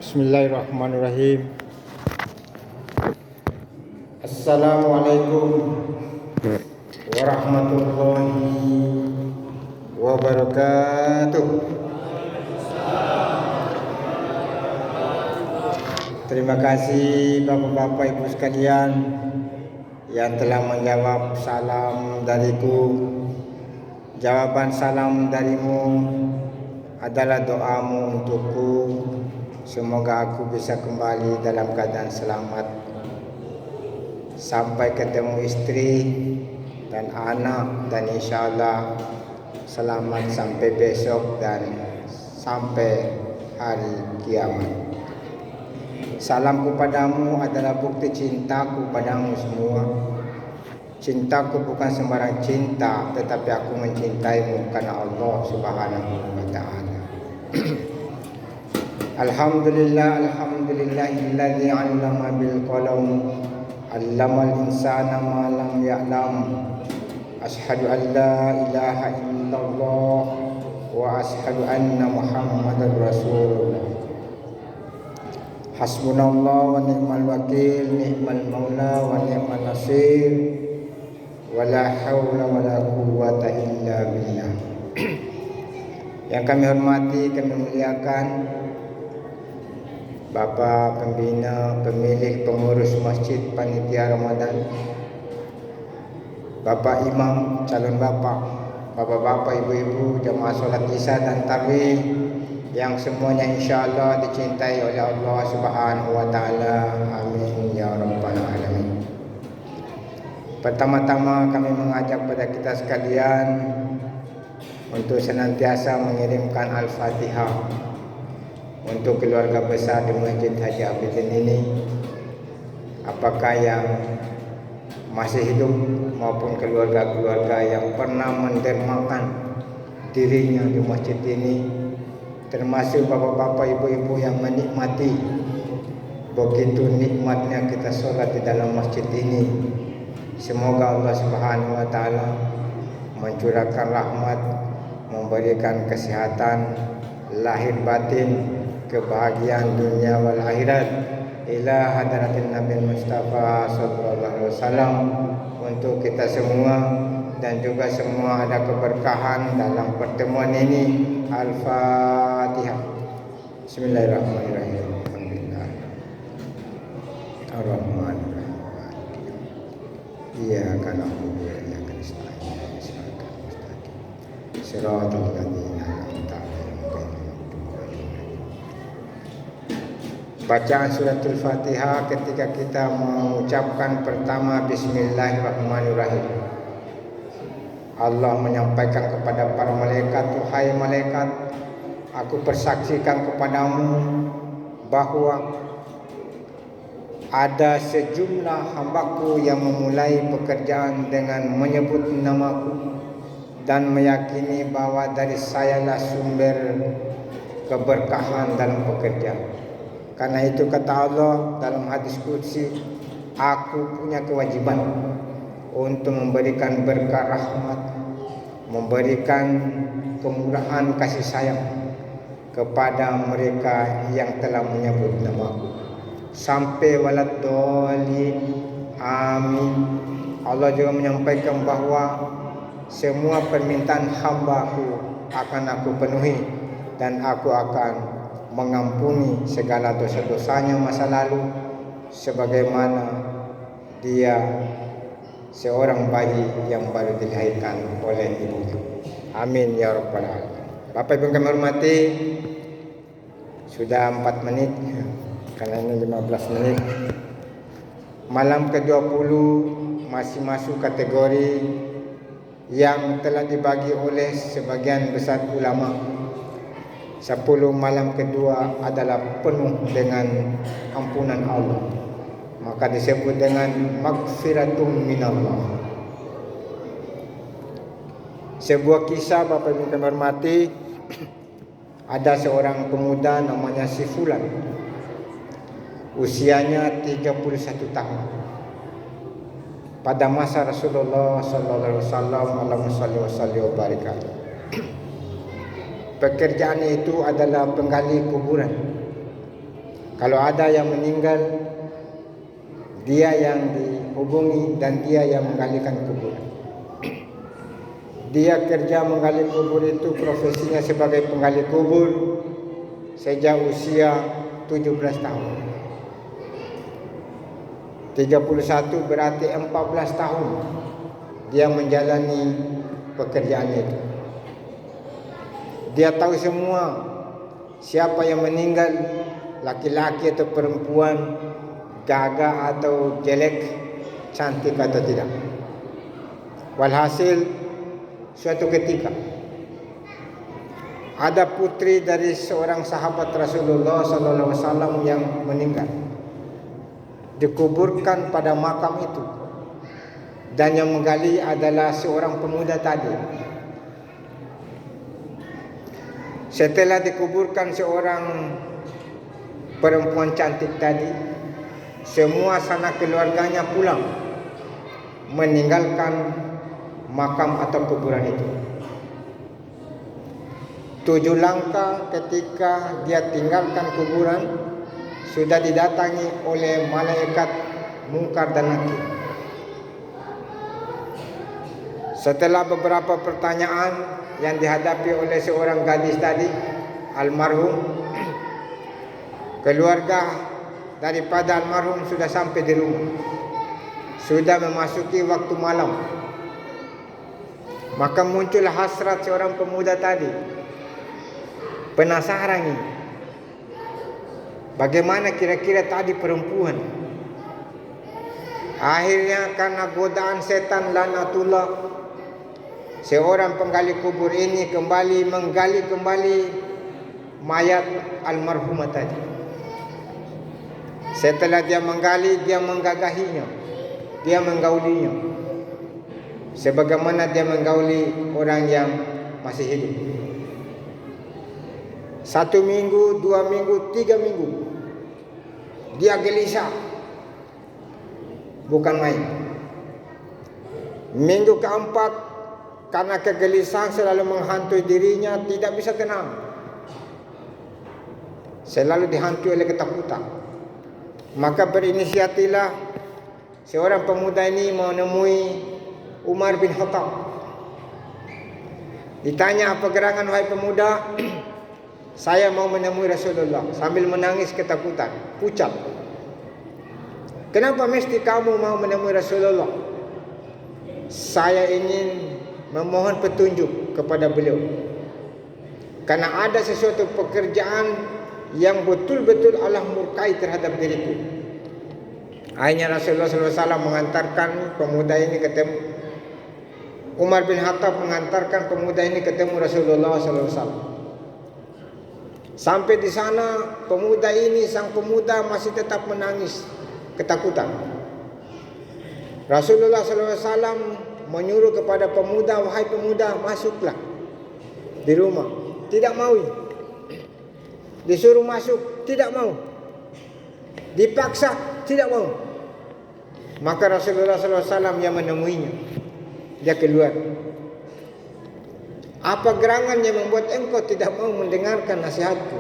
Bismillahirrahmanirrahim. Assalamualaikum warahmatullahi wabarakatuh. Terima kasih Bapak-bapak Ibu sekalian yang telah menjawab salam dariku. Jawaban salam darimu adalah doamu untukku. Semoga aku bisa kembali dalam keadaan selamat, sampai ketemu istri dan anak, dan insya Allah selamat sampai besok dan sampai hari kiamat. Salamku padamu adalah bukti cintaku padamu semua. Cintaku bukan sembarang cinta, tetapi aku mencintaimu karena Allah Subhanahu wa ta'ala. Alhamdulillahilladzi 'allama bil qalam, 'allamal insana ma lam ya'lam. Asyhadu an la ilaha illallah wa asyhadu anna Muhammadar Rasulullah. Hasbunallah wa ni'mal wakil, ni'mal maula wa ni'mal nasir. Wala haula wala quwwata illa billah. Yang kami hormati, kami muliakan Bapak Pembina, pemilik, pengurus Masjid Panitia Ramadan, Bapak Imam, calon Bapak, Bapak-bapak, Ibu-ibu, jemaah sholat Isya dan Tarawih, yang semuanya insya Allah dicintai oleh Allah Subhanahu wa ta'ala. Amin ya rabbal alamin. Pertama-tama kami mengajak pada kita sekalian untuk senantiasa mengirimkan Al-Fatihah untuk keluarga besar di Masjid Haji Abidin ini, apakah yang masih hidup maupun keluarga-keluarga yang pernah mendermakan dirinya di masjid ini, termasuk bapak-bapak, ibu-ibu yang menikmati begitu nikmatnya kita sholat di dalam masjid ini. Semoga Allah Subhanahu wa ta'ala mencurahkan rahmat, memberikan kesehatan lahir batin, kebahagiaan dunia wal akhirat ila hadratin Nabi Mustafa sallallahu alaihi wasallam untuk kita semua, dan juga semua ada keberkahan dalam pertemuan ini. Al-Fatihah. Bismillahirrahmanirrahim. Alhamdulillah. Ar-Rahmanirrahim. Iyyaka na'budu wa iyyaka nasta'in. Shiratal ladzina an'amta 'alaihim. Bacaan suratul Fatihah ketika kita mengucapkan pertama Bismillahirrahmanirrahim, Allah menyampaikan kepada para malaikat, "Wahai malaikat, aku persaksikan kepadamu bahwa ada sejumlah hambaku yang memulai pekerjaan dengan menyebut namaku dan meyakini bahwa dari sayalah sumber keberkahan dalam pekerjaan. Karena itu kata Allah dalam hadis qudsi, aku punya kewajiban untuk memberikan berkah rahmat, memberikan kemurahan kasih sayang kepada mereka yang telah menyebut namaku. Sampai walad dolin, amin. Allah juga menyampaikan bahwa semua permintaan hamba-Ku akan Aku penuhi, dan Aku akan mengampuni segala dosa-dosanya masa lalu, sebagaimana dia seorang bayi yang baru dilahirkan oleh ibunya. Amin ya rabbal alamin. Bapak Ibu kami hormati, sudah 4 menit karena ini 15 menit. Malam ke-20 masih masuk kategori yang telah dibagi oleh sebagian besar ulama. 10 malam kedua adalah penuh dengan ampunan Allah, maka disebut dengan maghfiratum minallah. Sebuah kisah Bapak Ibu kami hormati, ada seorang pemuda namanya si Fulan. Usianya 31 tahun. Pada masa Rasulullah sallallahu alaihi wasallam, Allahumma shalli wa sallim wa barik. Pekerjaannya itu adalah penggali kuburan. Kalau ada yang meninggal, dia yang dihubungi dan dia yang menggalikan kuburan. Dia kerja menggali kubur itu, profesinya sebagai penggali kubur sejak usia 17 tahun. 31 berarti 14 tahun dia menjalani pekerjaan itu. Dia tahu semua siapa yang meninggal, laki-laki atau perempuan, gagah atau jelek, cantik atau tidak. Walhasil suatu ketika ada putri dari seorang sahabat Rasulullah SAW yang meninggal, dikuburkan pada makam itu, dan yang menggali adalah seorang pemuda tadi. Setelah dikuburkan seorang perempuan cantik tadi, semua sanak keluarganya pulang meninggalkan makam atau kuburan itu. 7 langkah ketika dia tinggalkan kuburan, sudah didatangi oleh malaikat Munkar dan Nakir. Setelah beberapa pertanyaan yang dihadapi oleh seorang gadis tadi, almarhum, keluarga daripada almarhum sudah sampai di rumah, sudah memasuki waktu malam. Maka muncul hasrat seorang pemuda tadi, penasaran ini, bagaimana kira-kira tadi perempuan. Akhirnya karena godaan setan laknatullah, seorang penggali kubur ini menggali kembali mayat almarhumah tadi. Setelah dia menggali, dia menggagahinya, dia menggaulinya, sebagaimana dia menggauli orang yang masih hidup. 1 minggu, 2 minggu, 3 minggu dia gelisah, bukan main. Minggu keempat, karena kegelisahan selalu menghantui dirinya, tidak bisa tenang, selalu dihantui oleh ketakutan. Maka berinisiatilah seorang pemuda ini menemui Umar bin Khattab. Ditanya, apa gerangan wahai pemuda? Saya mau menemui Rasulullah. Sambil menangis ketakutan, pucat. Kenapa mesti kamu mau menemui Rasulullah? Saya ingin memohon petunjuk kepada beliau, karena ada sesuatu pekerjaan yang betul-betul Allah murkai terhadap diriku. Akhirnya Rasulullah SAW mengantarkan pemuda ini ketemu, Umar bin Khattab mengantarkan pemuda ini ketemu Rasulullah SAW. Sampai di sana, sang pemuda masih tetap menangis ketakutan. Rasulullah SAW menyuruh kepada pemuda, wahai pemuda, masuklah di rumah. Tidak mau. Disuruh masuk, tidak mau. Dipaksa, tidak mau. Maka Rasulullah SAW yang menemuinya. Dia keluar. Apa gerangan yang membuat engkau tidak mau mendengarkan nasihatku?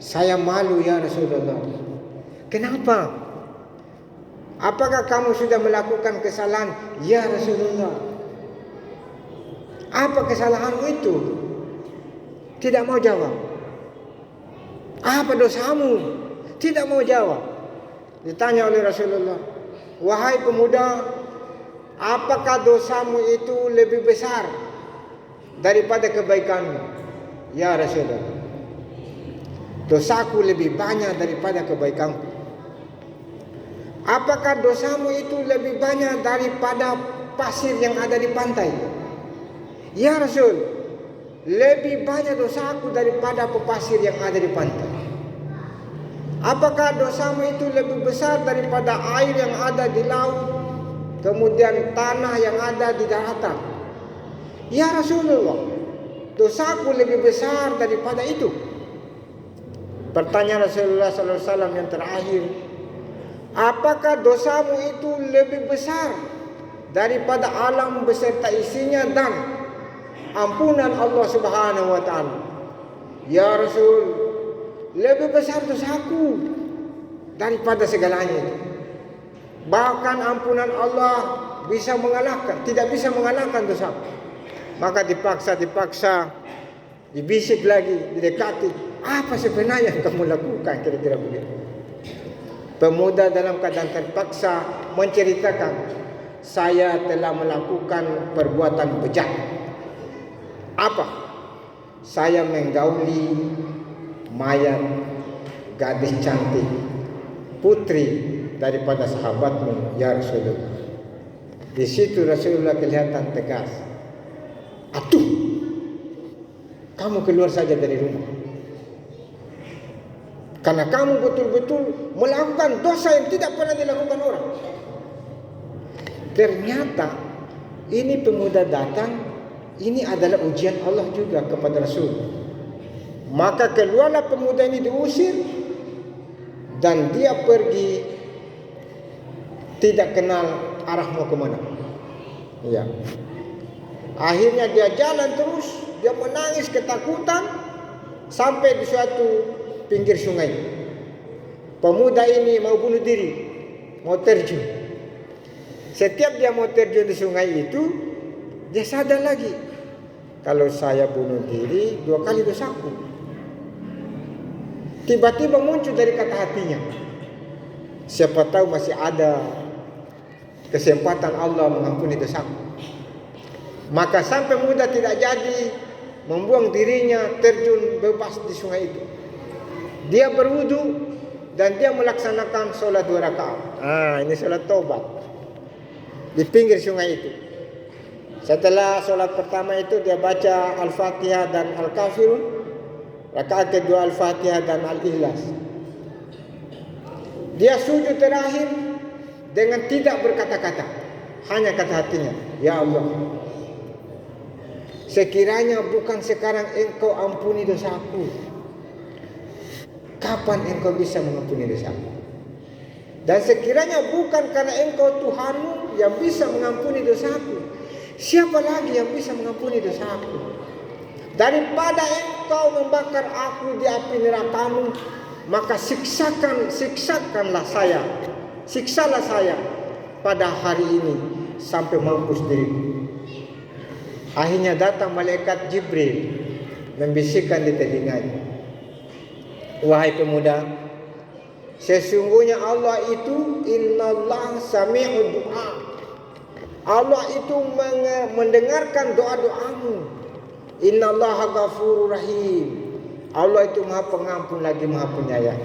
Saya malu ya Rasulullah. Kenapa? Apakah kamu sudah melakukan kesalahan? Ya Rasulullah. Apa kesalahanmu itu? Tidak mau jawab. Apa dosamu? Tidak mau jawab. Ditanya oleh Rasulullah, wahai pemuda, apakah dosamu itu lebih besar daripada kebaikanmu? Ya Rasulullah, dosaku lebih banyak daripada kebaikanku. Apakah dosamu itu lebih banyak daripada pasir yang ada di pantai? Ya Rasul, lebih banyak dosaku daripada pasir yang ada di pantai. Apakah dosamu itu lebih besar daripada air yang ada di laut, kemudian tanah yang ada di daratan? Ya Rasulullah, dosaku lebih besar daripada itu. Pertanyaan Rasulullah SAW yang terakhir, apakah dosamu itu lebih besar daripada alam beserta isinya dan ampunan Allah Subhanahu wa taala? Ya Rasul, lebih besar dosaku daripada segalanya itu. Bahkan ampunan Allah tidak bisa mengalahkan dosa. Maka dipaksa, dibisik lagi, didekati. Apa sebenarnya yang kamu lakukan? Kira-kira begitu. Pemuda dalam keadaan terpaksa menceritakan, saya telah melakukan perbuatan bejat. Apa? Saya menggauli mayat gadis cantik, putri daripada sahabatmu, ya Rasulullah. Di situ Rasulullah kelihatan tegas. Atuh, kamu keluar saja dari rumah. Karena kamu betul-betul melakukan dosa yang tidak pernah dilakukan orang. Ternyata ini pemuda datang, ini adalah ujian Allah juga kepada Rasul. Maka keluarlah pemuda ini diusir, dan dia pergi tidak kenal arah mau kemana. Ya. Akhirnya dia jalan terus, dia menangis ketakutan sampai di suatu pinggir sungai. Pemuda ini mau bunuh diri, mau terjun. Setiap dia mau terjun di sungai itu, dia sadar lagi, kalau saya bunuh diri 2 kali dosaku. Tiba-tiba muncul dari kata hatinya, siapa tahu masih ada kesempatan Allah mengampuni dosaku. Maka sampai muda tidak jadi membuang dirinya terjun bebas di sungai itu. Dia berwudu dan dia melaksanakan sholat 2 rakaat. Ini sholat taubat di pinggir sungai itu. Setelah sholat pertama itu dia baca Al-Fatihah dan Al-Kafirun. Rakaat kedua Al-Fatihah dan Al-Ikhlas. Dia sujud terakhir dengan tidak berkata-kata, hanya kata hatinya, ya Allah, sekiranya bukan sekarang engkau ampuni dosaku, kapan engkau bisa mengampuni dosaku? Dan sekiranya bukan karena engkau Tuhanmu yang bisa mengampuni dosaku, siapa lagi yang bisa mengampuni dosaku? Daripada engkau membakar aku di api nerakamu, maka siksakanlah saya, siksalah saya pada hari ini sampai mampus diriku. Akhirnya datang malaikat Jibril membisikkan di telinganya, wahai pemuda, sesungguhnya Allah itu innallaha sami'ud du'a. Allah itu mendengarkan doa-doamu. Innallaha ghafurur rahim. Allah itu Maha Pengampun lagi Maha Penyayang.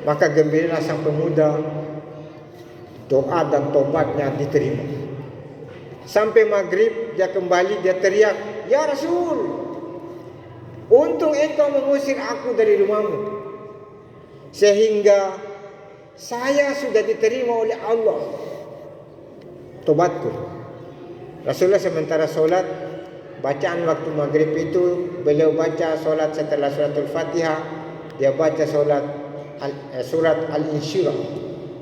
Maka gembiralah sang pemuda, doa dan tobatnya diterima. Sampai maghrib dia kembali, dia teriak, ya Rasul, untung engkau mengusir aku dari rumahmu, sehingga saya sudah diterima oleh Allah tobatku. Rasulullah sementara sholat, bacaan waktu maghrib itu beliau baca sholat setelah suratul Fatihah, dia baca surat Al-Insyirah,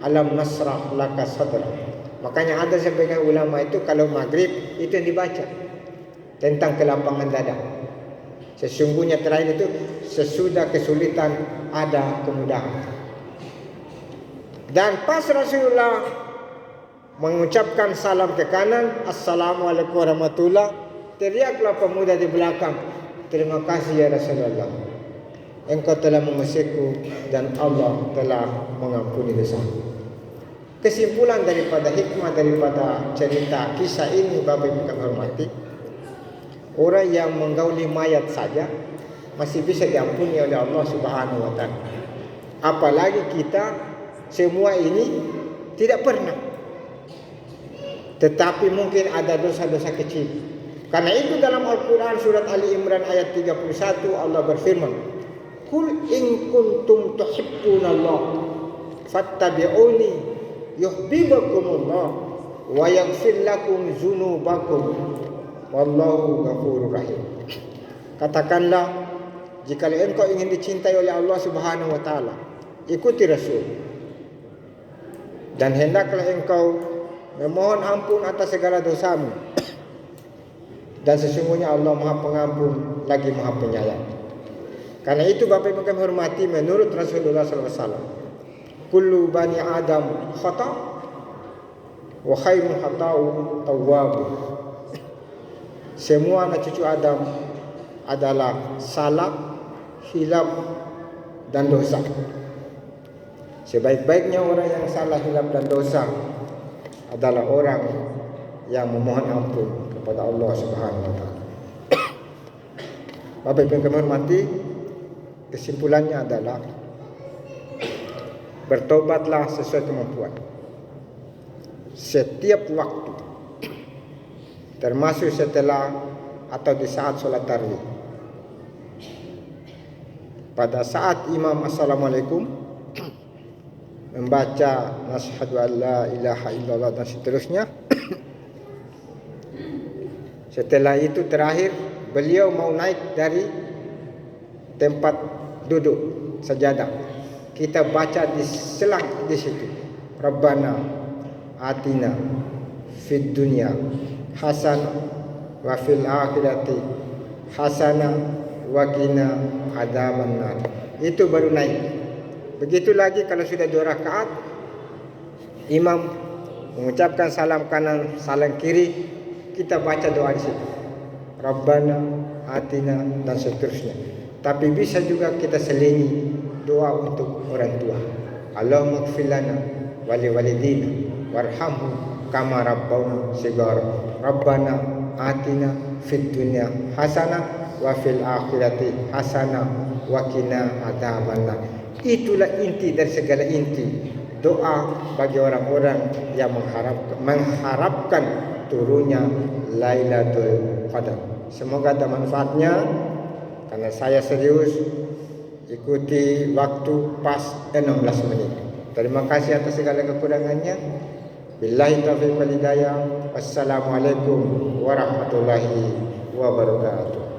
Alam nasrah laka sadrak. Makanya ada sebagian ulama itu kalau maghrib itu yang dibaca tentang kelapangan dada. Sesungguhnya terakhir itu sesudah kesulitan ada kemudahan. Dan pas Rasulullah mengucapkan salam ke kanan, Assalamualaikum warahmatullah, teriaklah pemuda di belakang, terima kasih ya Rasulullah, engkau telah mengusirku dan Allah telah mengampuni dosaku. Kesimpulan daripada hikmah daripada cerita kisah ini, Bapak Ibu kami hormati, orang yang menggauli mayat saja masih bisa diampuni oleh Allah Subhanahu wa taala. Apalagi kita semua ini tidak pernah. Tetapi mungkin ada dosa-dosa kecil. Karena itu dalam Al-Qur'an surat Ali Imran ayat 31 Allah berfirman, "Qul in kuntum tuhibbunallah fattabi'uni yuhibbukumullah wa yaghfir lakum dzunubakum wallahu ghafurur rahim." Katakanlah, jika engkau ingin dicintai oleh Allah Subhanahu wa taala, ikuti Rasul. Dan hendaklah engkau memohon ampun atas segala dosamu. Dan sesungguhnya Allah Maha Pengampun lagi Maha Penyayang. Karena itu Bapak Ibu kami hormati, menurut Rasulullah SAW, kullu bani Adam khata wa khairul khata'u tawwab. Semua anak cucu Adam adalah salah, hilaf dan dosa. Sebaik-baiknya orang yang salah, hilaf dan dosa adalah orang yang memohon ampun kepada Allah Subhanahu wa taala. Bapak Ibu yang kami hormati, kesimpulannya adalah bertobatlah sesuai kemampuan setiap waktu, termasuk setelah atau di saat sholat tarawih. Pada saat imam assalamualaikum membaca nashhadu an la ilaha illallah dan seterusnya, setelah itu terakhir beliau mau naik dari tempat duduk sajadah, kita baca di selang di situ, Rabbana atina fid dunya hasanah wa fil akhirati hasanah wa qina adzabannar. Itu baru naik. Begitu lagi kalau sudah 2 rakaat, imam mengucapkan salam kanan, salam kiri, kita baca doa di situ, Rabbana atina dan seterusnya. Tapi bisa juga kita selingi doa untuk orang tua. Allahumma ighfir lana wa li walidina warhamhum kama rabbawna shighara. Rabbana atina fid dunya hasanah wa fil akhirati hasanah wa qina adzabannar. Itulah inti dari segala inti doa bagi orang-orang yang mengharapkan turunnya Lailatul Qadar. Semoga ada manfaatnya. Karena saya serius, ikuti waktu pas 16 menit. Terima kasih atas segala kekurangannya. Billahi taufiq wal hidayah. Wassalamualaikum warahmatullahi wabarakatuh.